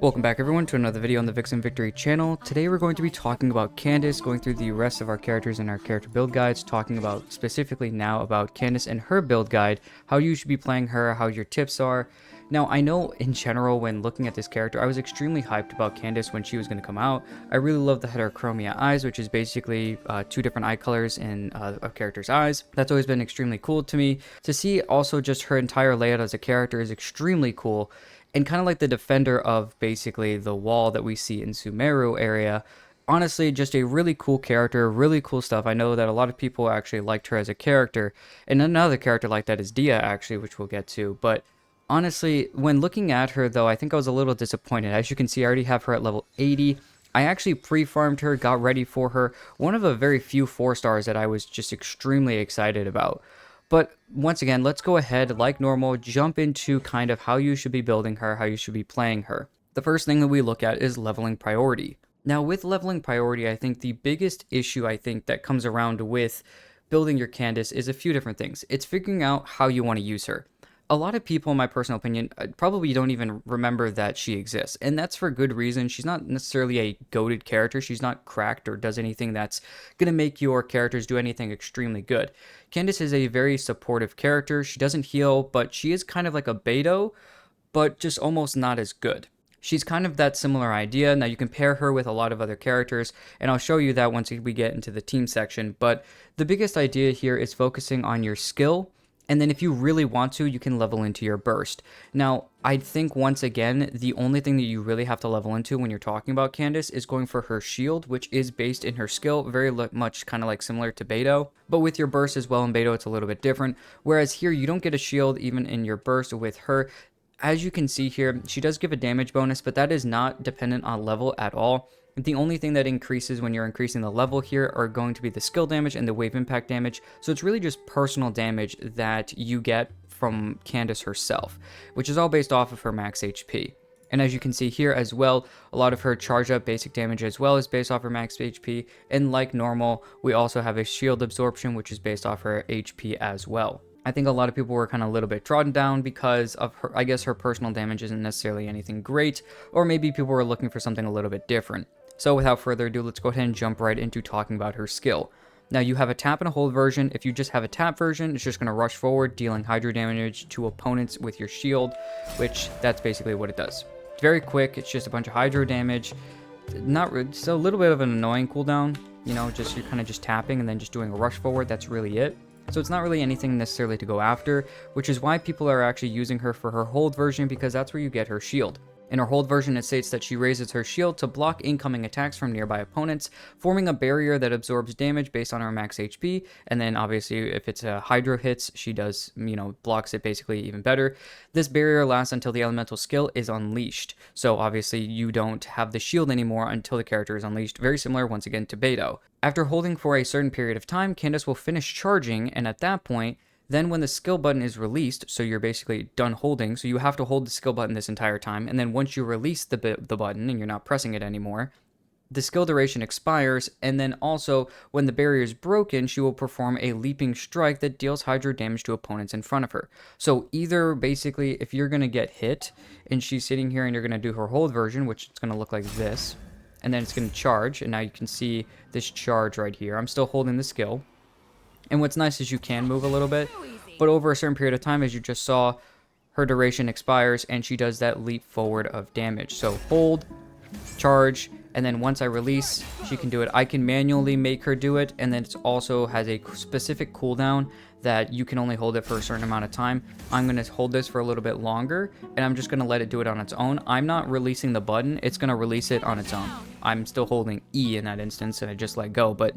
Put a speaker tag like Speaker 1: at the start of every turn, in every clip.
Speaker 1: Welcome back everyone to another video on the Vixen Victory channel. Today we're going to be talking about Candace, going through the rest of our characters in our character build guides, talking about specifically now about Candace and her build guide, how you should be playing her, how your tips are. Now I know in general when looking at this character, I was extremely hyped about Candace when she was going to come out. I really love the heterochromia eyes, which is basically two different eye colors in a character's eyes. That's always been extremely cool to me. To see also just her entire layout as a character is extremely cool. And kind of like the defender of basically the wall that we see in Sumeru area. Honestly, just a really cool character, really cool stuff. I know that a lot of people actually liked her as a character. And another character like that is Dia, actually, which we'll get to. But honestly, when looking at her, though, I think I was a little disappointed. As you can see, I already have her at level 80. I actually pre-farmed her, got ready for her. One of a very few 4-stars that I was just extremely excited about. But once again, let's go ahead, like normal, jump into kind of how you should be building her, how you should be playing her. The first thing that we look at is leveling priority. Now, with leveling priority, I think the biggest issue that comes around with building your Candace is a few different things. It's figuring out how you want to use her. A lot of people, in my personal opinion, probably don't even remember that she exists. And that's for good reason. She's not necessarily a goated character. She's not cracked or does anything that's going to make your characters do anything extremely good. Candace is a very supportive character. She doesn't heal, but she is kind of like a Beto, but just almost not as good. She's kind of that similar idea. Now you can pair her with a lot of other characters, and I'll show you that once we get into the team section. But the biggest idea here is focusing on your skill. And then if you really want to, you can level into your burst. Now, I think once again, the only thing that you really have to level into when you're talking about Candace is going for her shield, which is based in her skill, very much kind of like similar to Beto. But with your burst as well in Beto, it's a little bit different. Whereas here, you don't get a shield even in your burst with her. As you can see here, she does give a damage bonus, but that is not dependent on level at all. The only thing that increases when you're increasing the level here are going to be the skill damage and the wave impact damage. So it's really just personal damage that you get from Candace herself, which is all based off of her max HP. And as you can see here as well, a lot of her charge up basic damage as well is based off her max HP. And like normal, we also have a shield absorption, which is based off her HP as well. I think a lot of people were kind of a little bit trodden down because of her, I guess her personal damage isn't necessarily anything great, or maybe people were looking for something a little bit different. So without further ado, let's go ahead and jump right into talking about her skill. Now you have a tap and a hold version. If you just have a tap version, it's just going to rush forward, dealing hydro damage to opponents with your shield, which that's basically what it does. It's very quick. It's just a bunch of hydro damage. It's a little bit of an annoying cooldown, you know, just you're kind of just tapping and then just doing a rush forward. That's really it. So it's not really anything necessarily to go after, which is why people are actually using her for her hold version, because that's where you get her shield. In her hold version, it states that she raises her shield to block incoming attacks from nearby opponents, forming a barrier that absorbs damage based on her max HP. And then obviously, if it's a hydro hits, she does, blocks it basically even better. This barrier lasts until the elemental skill is unleashed. So obviously, you don't have the shield anymore until the character is unleashed. Very similar, once again, to Beto. After holding for a certain period of time, Candace will finish charging, and at that point, then when the skill button is released, so you're basically done holding, so you have to hold the skill button this entire time, and then once you release the button and you're not pressing it anymore, the skill duration expires, and then also when the barrier is broken, she will perform a leaping strike that deals hydro damage to opponents in front of her. So either basically if you're going to get hit and she's sitting here and you're going to do her hold version, which it's going to look like this, and then it's going to charge, and now you can see this charge right here. I'm still holding the skill. And what's nice is you can move a little bit, but over a certain period of time, as you just saw, her duration expires and she does that leap forward of damage. So hold, charge, and then once I release, she can do it. I can manually make her do it, and then it also has a specific cooldown that you can only hold it for a certain amount of time. I'm going to hold this for a little bit longer, and I'm just going to let it do it on its own. I'm not releasing the button. It's going to release it on its own. I'm still holding E in that instance, and I just let go, but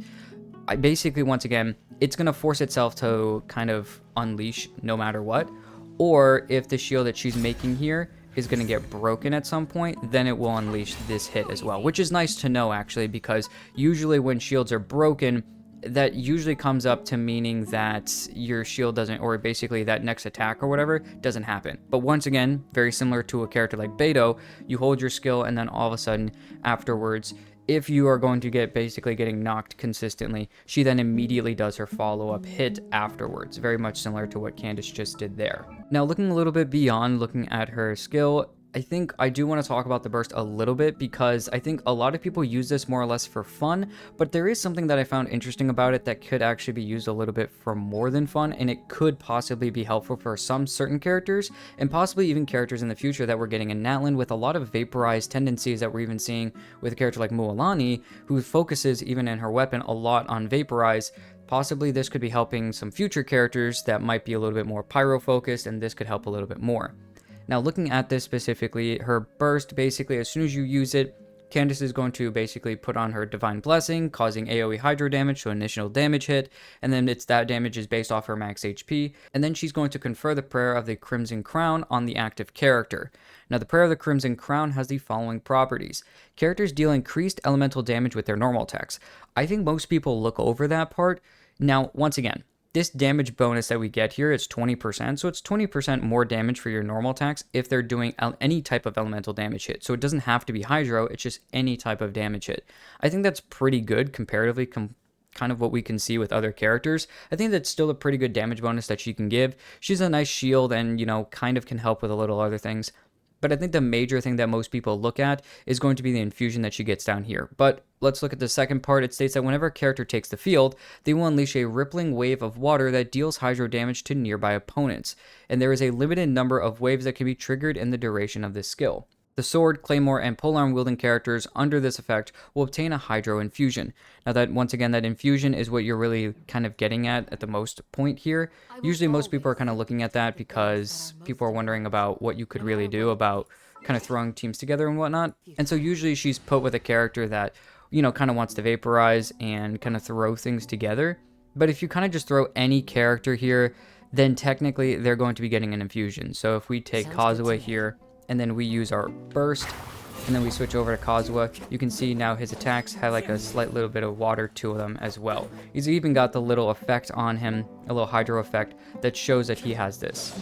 Speaker 1: I basically, once again, it's going to force itself to kind of unleash no matter what. Or if the shield that she's making here is going to get broken at some point, then it will unleash this hit as well, which is nice to know actually, because usually when shields are broken, that usually comes up to meaning that your shield doesn't, or basically that next attack or whatever doesn't happen. But once again, very similar to a character like Beto, you hold your skill and then all of a sudden afterwards, if you are going to get basically getting knocked consistently, she then immediately does her follow-up hit afterwards. Very much similar to what Candace just did there. Now looking a little bit beyond looking at her skill, I think I do want to talk about the burst a little bit because I think a lot of people use this more or less for fun, but there is something that I found interesting about it that could actually be used a little bit for more than fun, and it could possibly be helpful for some certain characters, and possibly even characters in the future that we're getting in Natlan with a lot of vaporized tendencies that we're even seeing with a character like Mualani, who focuses even in her weapon a lot on vaporize. Possibly this could be helping some future characters that might be a little bit more pyro focused, and this could help a little bit more. Now, looking at this specifically, her burst, basically, as soon as you use it, Candace is going to basically put on her Divine Blessing, causing AoE Hydro damage, so initial damage hit, and then that damage is based off her max HP, and then she's going to confer the Prayer of the Crimson Crown on the active character. Now, the Prayer of the Crimson Crown has the following properties. Characters deal increased elemental damage with their normal attacks. I think most people look over that part. Now, once again, this damage bonus that we get here is 20%, so it's 20% more damage for your normal attacks if they're doing any type of elemental damage hit. So it doesn't have to be Hydro, it's just any type of damage hit. I think that's pretty good comparatively, kind of what we can see with other characters. I think that's still a pretty good damage bonus that she can give. She's a nice shield and, kind of can help with a little other things. But I think the major thing that most people look at is going to be the infusion that she gets down here. But let's look at the second part. It states that whenever a character takes the field, they will unleash a rippling wave of water that deals hydro damage to nearby opponents. And there is a limited number of waves that can be triggered in the duration of this skill. The sword, claymore, and polearm wielding characters under this effect will obtain a hydro infusion. Now that, once again, that infusion is what you're really kind of getting at the most point here. Usually most people are kind of looking at that because people are wondering about what you could really do about kind of throwing teams together and whatnot. And so usually she's put with a character that, kind of wants to vaporize and kind of throw things together. But if you kind of just throw any character here, then technically they're going to be getting an infusion. So if we take Kazuha here, and then we use our burst, and then we switch over to Kazuha, you can see now his attacks have like a slight little bit of water to them as well. He's even got the little effect on him, a little hydro effect, that shows that he has this.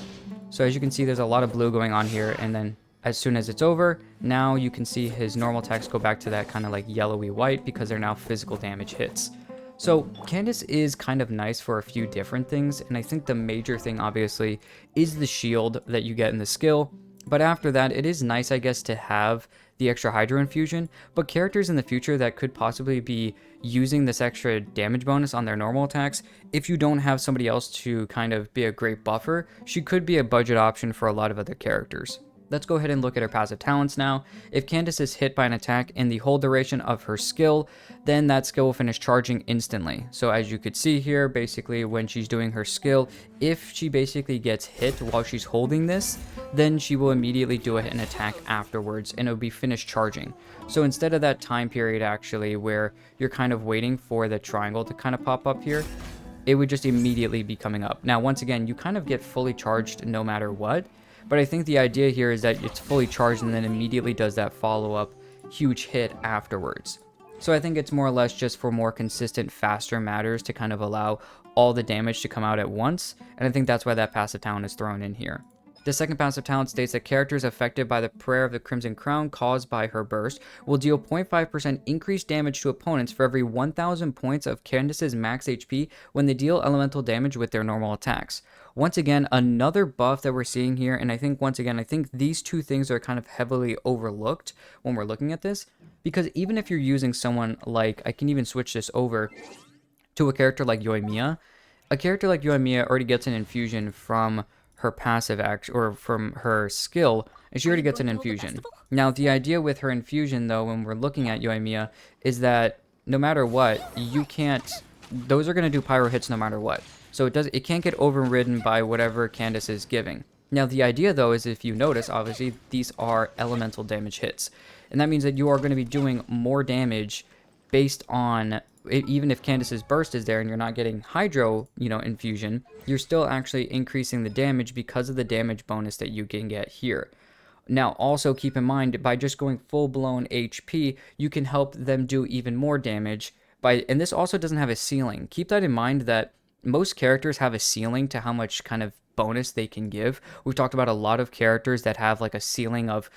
Speaker 1: So as you can see, there's a lot of blue going on here, and then as soon as it's over, now you can see his normal attacks go back to that kind of like yellowy white because they're now physical damage hits. So Candace is kind of nice for a few different things, and I think the major thing obviously is the shield that you get in the skill. But after that, it is nice, I guess, to have the extra Hydro Infusion, but characters in the future that could possibly be using this extra damage bonus on their normal attacks, if you don't have somebody else to kind of be a great buffer, she could be a budget option for a lot of other characters. Let's go ahead and look at her passive talents now. If Candace is hit by an attack in the whole duration of her skill, then that skill will finish charging instantly. So as you could see here, basically when she's doing her skill, if she basically gets hit while she's holding this, then she will immediately do an attack afterwards and it'll be finished charging. So instead of that time period actually where you're kind of waiting for the triangle to kind of pop up here, it would just immediately be coming up. Now once again, you kind of get fully charged no matter what. But I think the idea here is that it's fully charged and then immediately does that follow-up huge hit afterwards. So I think it's more or less just for more consistent, faster matters to kind of allow all the damage to come out at once. And I think that's why that passive talent is thrown in here. The second passive talent states that characters affected by the Prayer of the Crimson Crown caused by her burst will deal 0.5% increased damage to opponents for every 1,000 points of Candace's max HP when they deal elemental damage with their normal attacks. Once again, another buff that we're seeing here, and I think once again, I think these two things are kind of heavily overlooked when we're looking at this, because even if you're using someone like, I can even switch this over to a character like Yoimiya, a character like Yoimiya already gets an infusion from her passive action, or from her skill, and she already gets an infusion. Now, the idea with her infusion, though, when we're looking at Yoimiya, is that no matter what, you can't, those are going to do pyro hits no matter what. So it can't get overridden by whatever Candace is giving. Now, the idea, though, is if you notice, obviously, these are elemental damage hits. And that means that you are going to be doing more damage based on, even if Candace's burst is there and you're not getting Hydro, infusion, you're still actually increasing the damage because of the damage bonus that you can get here. Now, also keep in mind, by just going full-blown HP, you can help them do even more damage. And this also doesn't have a ceiling. Keep that in mind that most characters have a ceiling to how much kind of bonus they can give. We've talked about a lot of characters that have like a ceiling of,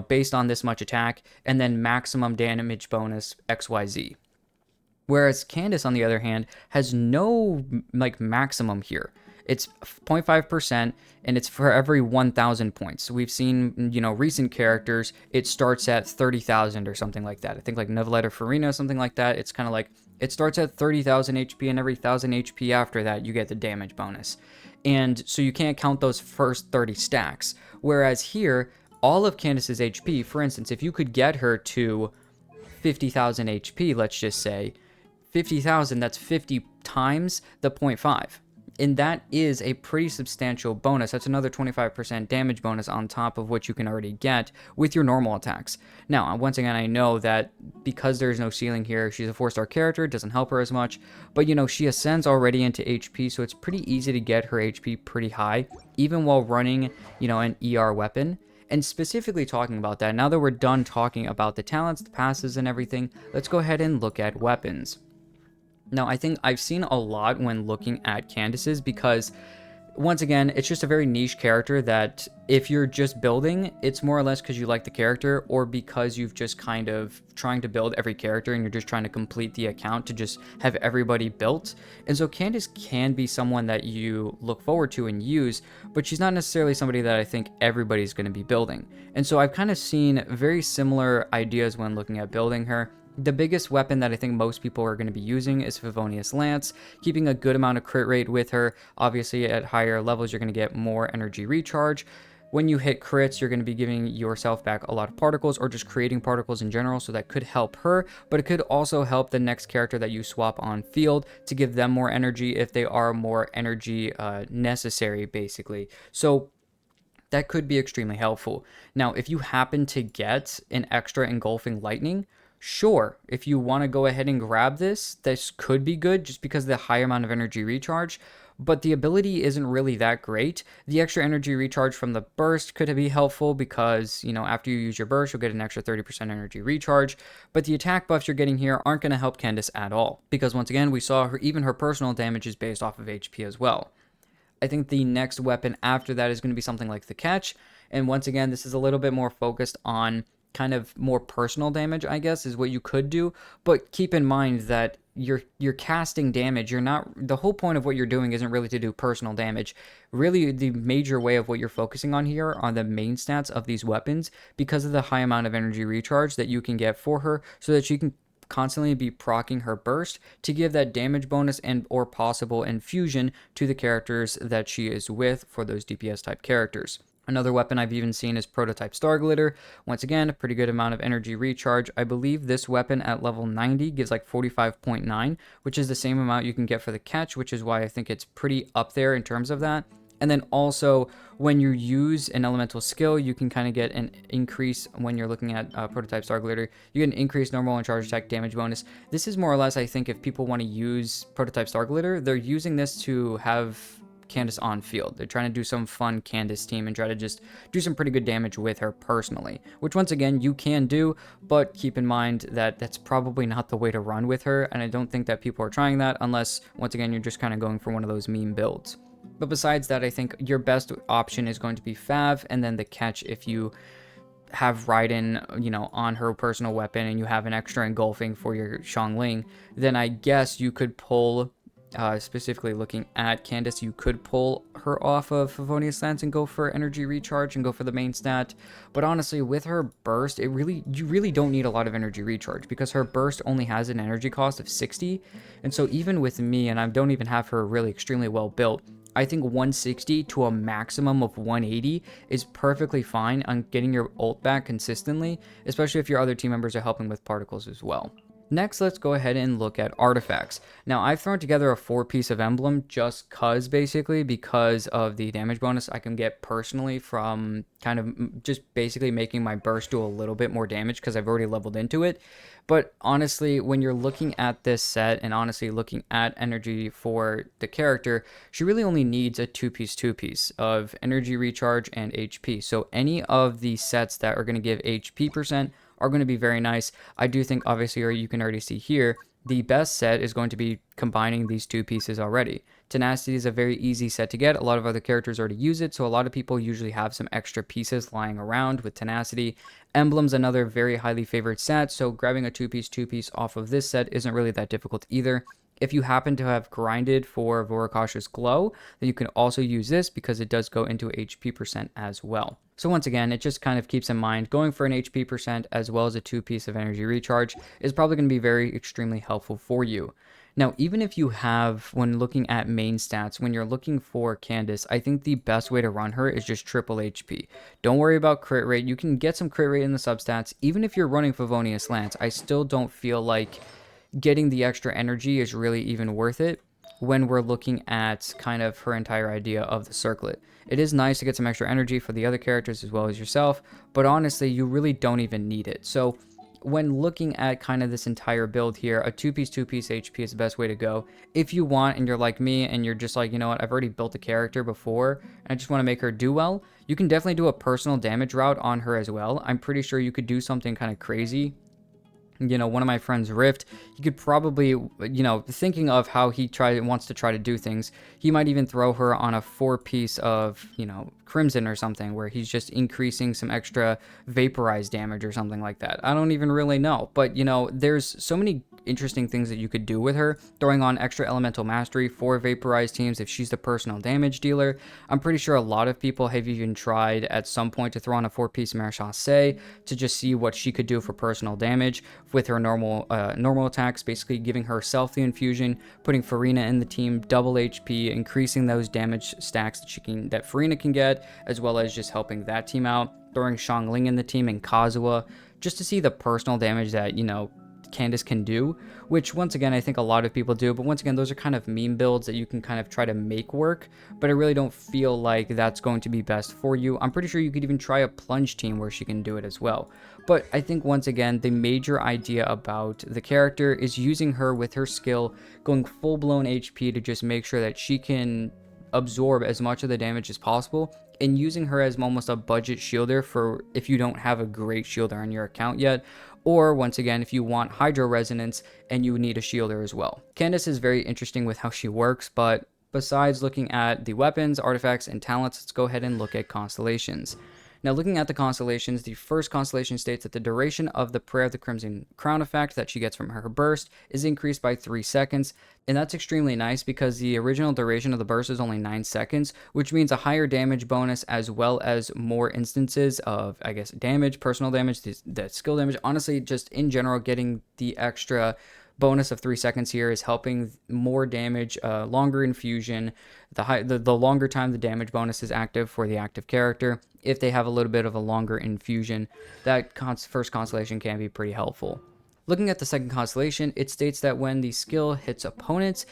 Speaker 1: based on this much attack, and then maximum damage bonus XYZ. Whereas Candace, on the other hand, has no like maximum here. It's 0.5%, and it's for every 1,000 points. So we've seen, recent characters, it starts at 30,000 or something like that. I think like Neverletter Farina, something like that. It's kind of like it starts at 30,000 HP, and every 1,000 HP after that, you get the damage bonus. And so you can't count those first 30 stacks. Whereas here, all of Candace's HP, for instance, if you could get her to 50,000 HP, let's just say, 50,000, that's 50 times the 0.5. And that is a pretty substantial bonus. That's another 25% damage bonus on top of what you can already get with your normal attacks. Now, once again, I know that because there's no ceiling here, she's a 4-star character, it doesn't help her as much. But, she ascends already into HP, so it's pretty easy to get her HP pretty high, even while running, an ER weapon. And specifically talking about that, now that we're done talking about the talents, the passes, and everything, let's go ahead and look at weapons. Now, I think I've seen a lot when looking at Candace's because, once again, it's just a very niche character that if you're just building, it's more or less because you like the character or because you've just kind of trying to build every character and you're just trying to complete the account to just have everybody built. And so Candace can be someone that you look forward to and use, but she's not necessarily somebody that I think everybody's going to be building. And so I've kind of seen very similar ideas when looking at building her. The biggest weapon that I think most people are going to be using is Favonius Lance, keeping a good amount of crit rate with her. Obviously, at higher levels, you're going to get more energy recharge. When you hit crits, you're going to be giving yourself back a lot of particles or just creating particles in general, so that could help her, but it could also help the next character that you swap on field to give them more energy if they are more energy necessary, basically. So that could be extremely helpful. Now, if you happen to get an extra engulfing lightning, sure, if you want to go ahead and grab this could be good just because of the high amount of energy recharge, but the ability isn't really that great. The extra energy recharge from the burst could be helpful because, after you use your burst, you'll get an extra 30% energy recharge, but the attack buffs you're getting here aren't going to help Candace at all because, once again, we saw even her personal damage is based off of HP as well. I think the next weapon after that is going to be something like the catch, and once again, this is a little bit more focused on kind of more personal damage, I guess, is what you could do. But keep in mind that you're casting damage. You're not, the whole point of what you're doing isn't really to do personal damage. Really, the major way of what you're focusing on here are the main stats of these weapons because of the high amount of energy recharge that you can get for her, so that she can constantly be proccing her burst to give that damage bonus and or possible infusion to the characters that she is with for those DPS type characters. Another weapon I've even seen is Prototype Star Glitter. Once again, a pretty good amount of energy recharge. I believe this weapon at level 90 gives like 45.9, which is the same amount you can get for the catch, which is why I think it's pretty up there in terms of that. And then also, when you use an elemental skill, you can kind of get an increase when you're looking at Prototype Star Glitter. You get an increased normal and charge attack damage bonus. This is more or less, I think, if people want to use Prototype Star Glitter, they're using this to have Candace on field. They're trying to do some fun Candace team and try to just do some pretty good damage with her personally, which once again you can do, but keep in mind that that's probably not the way to run with her, and I don't think that people are trying that unless, once again, you're just kind of going for one of those meme builds. But besides that, I think your best option is going to be Fav, and then the catch if you have Raiden, on her personal weapon and you have an extra engulfing for your Xiangling, then I guess you could pull, specifically looking at Candace, you could pull her off of Favonius Lance and go for energy recharge and go for the main stat. But honestly, with her burst, you really don't need a lot of energy recharge because her burst only has an energy cost of 60. And so even with me, and I don't even have her really extremely well built, I think 160 to a maximum of 180 is perfectly fine on getting your ult back consistently, especially if your other team members are helping with particles as well. Next, let's go ahead and look at artifacts. Now, I've thrown together a 4-piece of emblem just because of the damage bonus I can get personally from kind of just basically making my burst do a little bit more damage because I've already leveled into it. But honestly, when you're looking at this set and honestly looking at energy for the character, she really only needs a 2-piece of energy recharge and HP. So any of the sets that are going to give HP percent are going to be very nice. I do think, obviously, or you can already see here, the best set is going to be combining these 2 pieces already. Tenacity is a very easy set to get. A lot of other characters already use it, so a lot of people usually have some extra pieces lying around with Tenacity. Emblem's another very highly favored set, so grabbing a 2-piece off of this set isn't really that difficult either. If you happen to have grinded for Voracash's Glow, then you can also use this because it does go into HP percent as well. So once again, it just kind of keeps in mind going for an HP percent as well as a 2-piece of energy recharge is probably going to be very extremely helpful for you. Now, even if you have, when looking at main stats, when you're looking for Candace, I think the best way to run her is just triple HP. Don't worry about crit rate. You can get some crit rate in the substats. Even if you're running Favonius Lance, I still don't feel like getting the extra energy is really even worth it when we're looking at kind of her entire idea of the circlet. It is nice to get some extra energy for the other characters as well as yourself, but honestly, you really don't even need it. So when looking at kind of this entire build here, a 2-piece HP is the best way to go. If you want and you're like me and you're just like, you know what, I've already built a character before and I just want to make her do well, you can definitely do a personal damage route on her as well. I'm pretty sure you could do something kind of crazy. You know, one of my friends, Rift, he could probably, you know, thinking of how he wants to try to do things, he might even throw her on a 4-piece of, you know, Crimson or something, where he's just increasing some extra vaporized damage or something like that. I don't even really know, but, you know, there's so many interesting things that you could do with her. Throwing on extra elemental mastery for vaporized teams if she's the personal damage dealer. I'm pretty sure a lot of people have even tried at some point to throw on a 4-piece Marechaussee to just see what she could do for personal damage with her normal attacks, basically giving herself the infusion, putting Farina in the team, double HP, increasing those damage stacks that Farina can get, as well as just helping that team out, throwing Xiangling in the team and Kazuha, just to see the personal damage that, you know, Candace can do, which once again I think a lot of people do, but once again those are kind of meme builds that you can kind of try to make work, but I really don't feel like that's going to be best for you. I'm pretty sure you could even try a plunge team where she can do it as well, but I think once again the major idea about the character is using her with her skill, going full-blown HP to just make sure that she can absorb as much of the damage as possible, and using her as almost a budget shielder for if you don't have a great shielder on your account yet, or once again if you want Hydro Resonance and you need a shielder as well. Candace is very interesting with how she works, but besides looking at the weapons, artifacts, and talents, let's go ahead and look at Constellations. Now, looking at the Constellations, the first constellation states that the duration of the Prayer of the Crimson Crown effect that she gets from her burst is increased by 3 seconds, and that's extremely nice because the original duration of the burst is only 9 seconds, which means a higher damage bonus as well as more instances of, I guess, damage, personal damage, the skill damage. Honestly, just in general, getting the extra bonus of 3 seconds here is helping more damage, longer infusion, the longer time the damage bonus is active for the active character. If they have a little bit of a longer infusion, that first constellation can be pretty helpful. Looking at the second constellation, it states that when the skill hits opponents,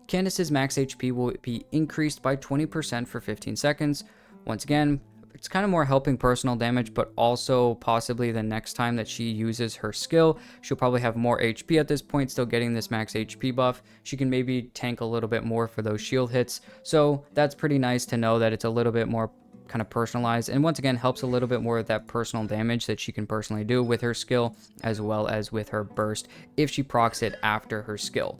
Speaker 1: Candace's max HP will be increased by 20% for 15 seconds. Once again, it's kind of more helping personal damage, but also possibly the next time that she uses her skill, she'll probably have more HP at this point, still getting this max HP buff. She can maybe tank a little bit more for those shield hits. So that's pretty nice to know that it's a little bit more kind of personalized, and once again helps a little bit more of that personal damage that she can personally do with her skill as well as with her burst if she procs it after her skill.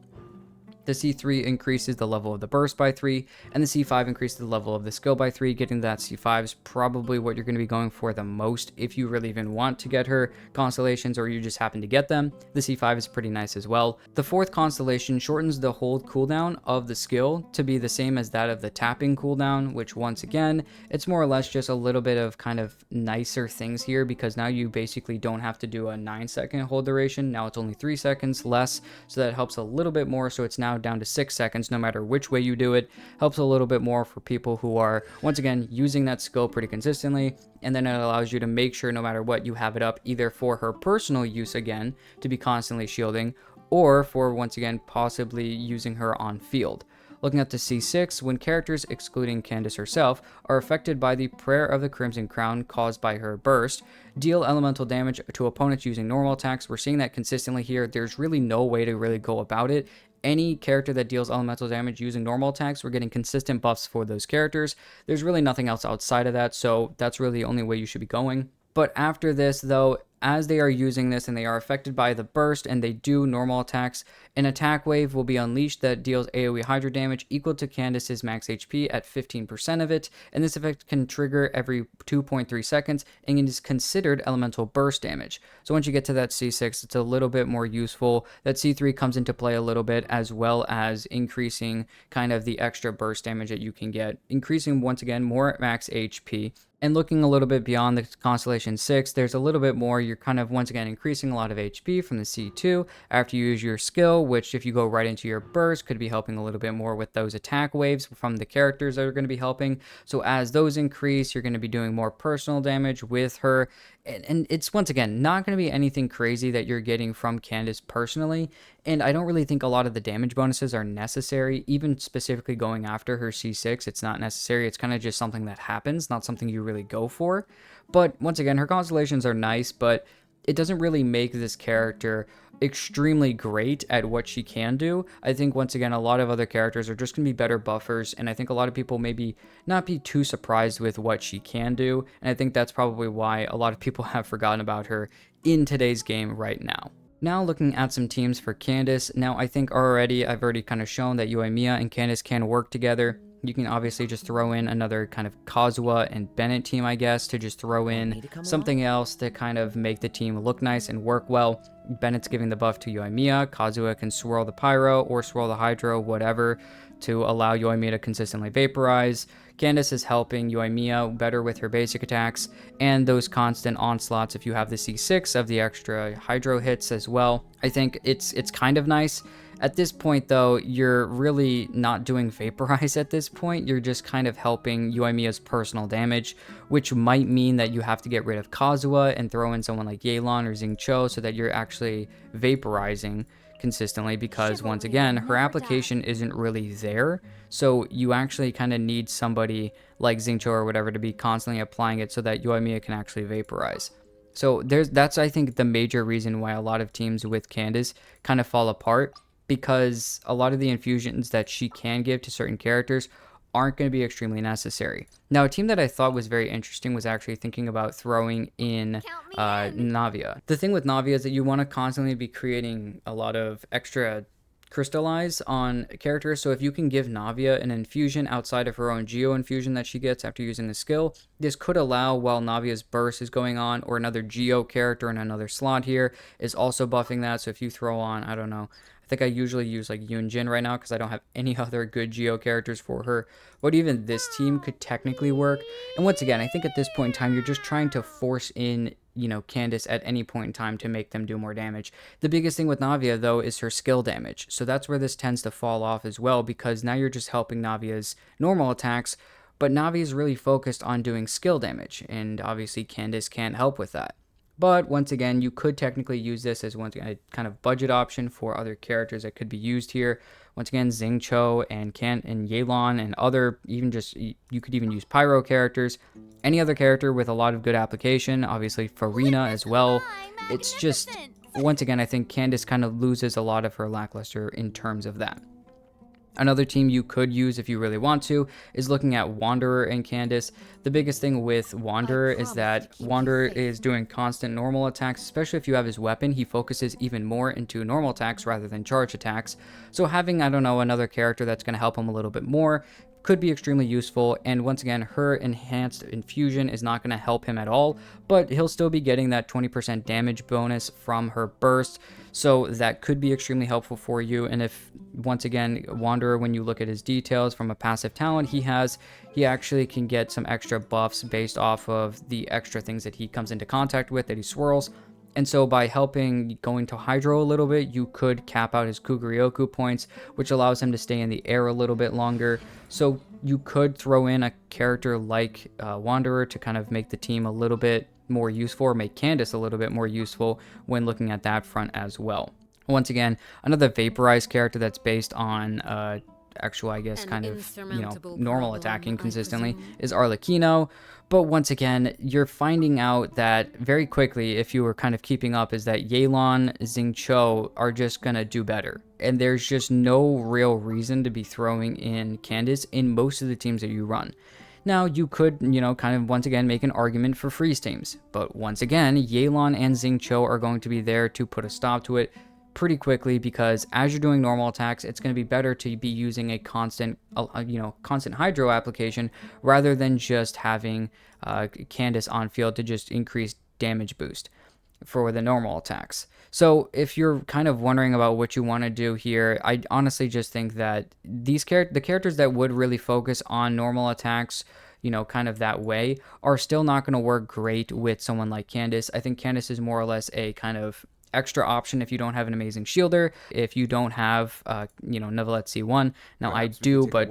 Speaker 1: The C3 increases the level of the burst by 3, and the C5 increases the level of the skill by 3. Getting that C5 is probably what you're going to be going for the most if you really even want to get her constellations or you just happen to get them. The C5 is pretty nice as well. The fourth constellation shortens the hold cooldown of the skill to be the same as that of the tapping cooldown, which once again, it's more or less just a little bit of kind of nicer things here because now you basically don't have to do a 9-second hold duration. Now it's only 3 seconds less, so that helps a little bit more. So it's now down to 6 seconds no matter which way you do it. Helps a little bit more for people who are once again using that skill pretty consistently, and then it allows you to make sure no matter what you have it up either for her personal use again to be constantly shielding, or for once again possibly using her on field. Looking at the C6, when characters excluding Candace herself are affected by the Prayer of the Crimson Crown caused by her burst, deal elemental damage to opponents using normal attacks. We're seeing that consistently here. There's really no way to really go about it. Any character that deals elemental damage using normal attacks, we're getting consistent buffs for those characters. There's really nothing else outside of that, so that's really the only way you should be going. But after this, though, as they are using this and they are affected by the burst and they do normal attacks, an attack wave will be unleashed that deals AoE Hydro damage equal to Candace's max HP at 15% of it, and this effect can trigger every 2.3 seconds and is considered elemental burst damage. So once you get to that C6, it's a little bit more useful. That C3 comes into play a little bit, as well as increasing kind of the extra burst damage that you can get, increasing once again more max HP. And looking a little bit beyond the Constellation 6, there's a little bit more. You're kind of once again increasing a lot of HP from the C2 after you use your skill, which if you go right into your burst could be helping a little bit more with those attack waves from the characters that are going to be helping. So as those increase, you're going to be doing more personal damage with her. And it's once again not going to be anything crazy that you're getting from Candace personally. And I don't really think a lot of the damage bonuses are necessary, even specifically going after her C6. It's not necessary. It's kind of just something that happens, not something you really go for. But once again, her constellations are nice, but it doesn't really make this character extremely great at what she can do. I think once again, a lot of other characters are just going to be better buffers, and I think a lot of people maybe not be too surprised with what she can do, and I think that's probably why a lot of people have forgotten about her in today's game right now. Now looking at some teams for Candace. Now I think I've already kind of shown that Yoimiya and Candace can work together. You can obviously just throw in another kind of Kazuha and Bennett team, I guess, to just throw in something else to kind of make the team look nice and work well. Bennett's giving the buff to Yoimiya. Kazuha can swirl the Pyro or swirl the Hydro, whatever, to allow Yoimiya to consistently vaporize. Candace is helping Yoimiya better with her basic attacks and those constant onslaughts if you have the C6 of the extra Hydro hits as well. I think it's kind of nice. At this point, though, you're really not doing Vaporize at this point. You're just kind of helping Yoimiya's personal damage, which might mean that you have to get rid of Kazuha and throw in someone like Yelan or Xingqiu so that you're actually vaporizing consistently, because once again, her application isn't really there. So you actually kind of need somebody like Xingqiu or whatever to be constantly applying it so that Yoimiya can actually vaporize. So that's I think the major reason why a lot of teams with Candace kind of fall apart, because a lot of the infusions that she can give to certain characters aren't going to be extremely necessary. Now, a team that I thought was very interesting was actually thinking about throwing in Navia. The thing with Navia is that you want to constantly be creating a lot of extra crystallize on characters. So if you can give Navia an infusion outside of her own Geo infusion that she gets after using the skill, this could allow, while Navia's burst is going on, or another Geo character in another slot here is also buffing that. So if you throw on, I don't know, I think I usually use like Yunjin right now because I don't have any other good Geo characters for her, but even this team could technically work. And once again, I think at this point in time, you're just trying to force in, Candace at any point in time to make them do more damage. The biggest thing with Navia, though, is her skill damage. So that's where this tends to fall off as well, because now you're just helping Navia's normal attacks, but Navi is really focused on doing skill damage, and obviously Candace can't help with that. But once again, you could technically use this as one kind of budget option for other characters that could be used here. Once again, Xingqiu and Yelan and other, even just, you could even use Pyro characters. Any other character with a lot of good application, obviously Farina as well. It's just, once again, I think Candace kind of loses a lot of her lackluster in terms of that. Another team you could use if you really want to is looking at Wanderer and Candace. The biggest thing with Wanderer is that Wanderer is doing constant normal attacks, especially if you have his weapon. He focuses even more into normal attacks rather than charge attacks. So having, I don't know, another character that's going to help him a little bit more could be extremely useful. And once again, her enhanced infusion is not going to help him at all, but he'll still be getting that 20% damage bonus from her burst. So that could be extremely helpful for you. And if, once again, Wanderer, when you look at his details from a passive talent he actually can get some extra buffs based off of the extra things that he comes into contact with, that he swirls. And so by helping going to Hydro a little bit, you could cap out his Kuguryoku points, which allows him to stay in the air a little bit longer. So you could throw in a character like Wanderer to kind of make the team a little bit more useful, or make Candace a little bit more useful when looking at that front as well. Once again, another vaporized character that's based on actual, I guess, kind of, normal attacking consistently is Arlecchino. But once again, you're finding out that very quickly, if you were kind of keeping up, is that Yelan, Xingqiu are just going to do better. And there's just no real reason to be throwing in Candace in most of the teams that you run. Now, you could, kind of once again make an argument for freeze teams, but once again, Yelan and Xingqiu are going to be there to put a stop to it pretty quickly, because as you're doing normal attacks, it's going to be better to be using a constant hydro application rather than just having Candace on field to just increase damage boost for the normal attacks. So if you're kind of wondering about what you want to do here, I honestly just think that the characters that would really focus on normal attacks, kind of that way, are still not going to work great with someone like Candace. I think Candace is more or less a kind of extra option if you don't have an amazing shielder, if you don't have, Neuvillette C1. Now, I do, but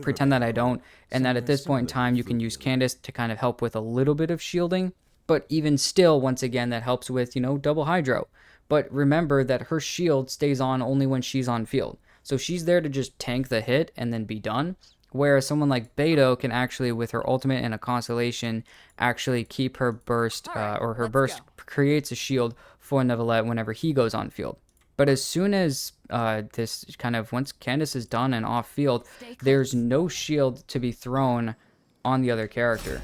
Speaker 1: pretend that I don't, and that at this point in time, you can use Candace to kind of help with a little bit of shielding, but even still, once again, that helps with, double hydro. But remember that her shield stays on only when she's on field. So she's there to just tank the hit and then be done. Whereas someone like Beidou can actually, with her ultimate and a Constellation, actually keep her burst, or her burst creates a shield for Neuvillette whenever he goes on field. But as soon as once Candace is done and off field, there's no shield to be thrown on the other character.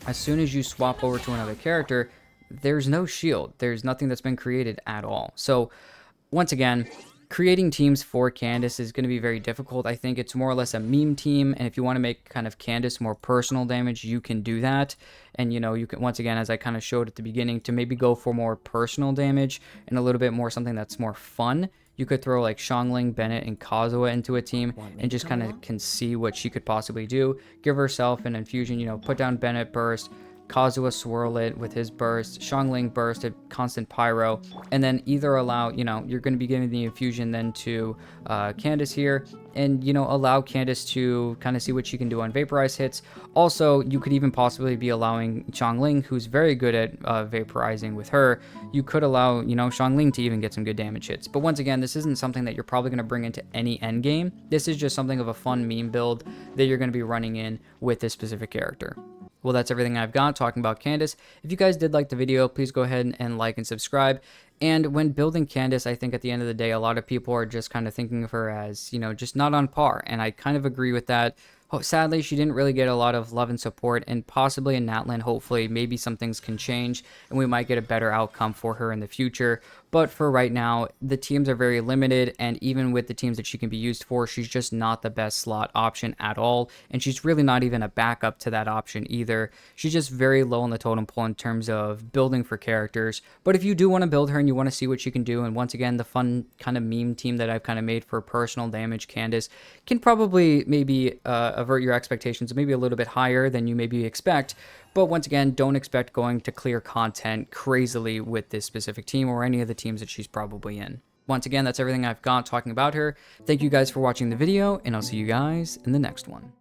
Speaker 1: As soon as you swap over to another character, there's no shield. There's nothing that's been created at all. So once again, creating teams for Candace is going to be very difficult. I think it's more or less a meme team, and if you want to make kind of Candace more personal damage, you can do that. And you can, once again, as I kind of showed at the beginning, to maybe go for more personal damage and a little bit more something that's more fun. You could throw like Xiangling, Bennett, and Kazuha into a team and just kind of can see what she could possibly do. Give herself an infusion, put down Bennett burst, Kazuha swirl it with his burst, Xiangling burst at constant pyro, and then either allow, you're going to be giving the infusion then to Candace here, and, allow Candace to kind of see what she can do on vaporize hits. Also, you could even possibly be allowing Xiangling, who's very good at vaporizing with her, you could allow, Xiangling to even get some good damage hits. But once again, this isn't something that you're probably going to bring into any endgame. This is just something of a fun meme build that you're going to be running in with this specific character. Well, that's everything I've got talking about Candace. If you guys did like the video, please go ahead and like and subscribe. And when building Candace, I think at the end of the day, a lot of people are just kind of thinking of her as, just not on par. And I kind of agree with that. Sadly, she didn't really get a lot of love and support, and possibly in Natlan, hopefully, maybe some things can change, and we might get a better outcome for her in the future. But for right now, the teams are very limited, and even with the teams that she can be used for, she's just not the best slot option at all, and she's really not even a backup to that option either. She's just very low on the totem pole in terms of building for characters. But if you do want to build her and you want to see what she can do, and once again, the fun kind of meme team that I've kind of made for personal damage, Candace can probably maybe avert your expectations maybe a little bit higher than you maybe expect. But once again, don't expect going to clear content crazily with this specific team or any of the teams that she's probably in. Once again, that's everything I've got talking about her. Thank you guys for watching the video, and I'll see you guys in the next one.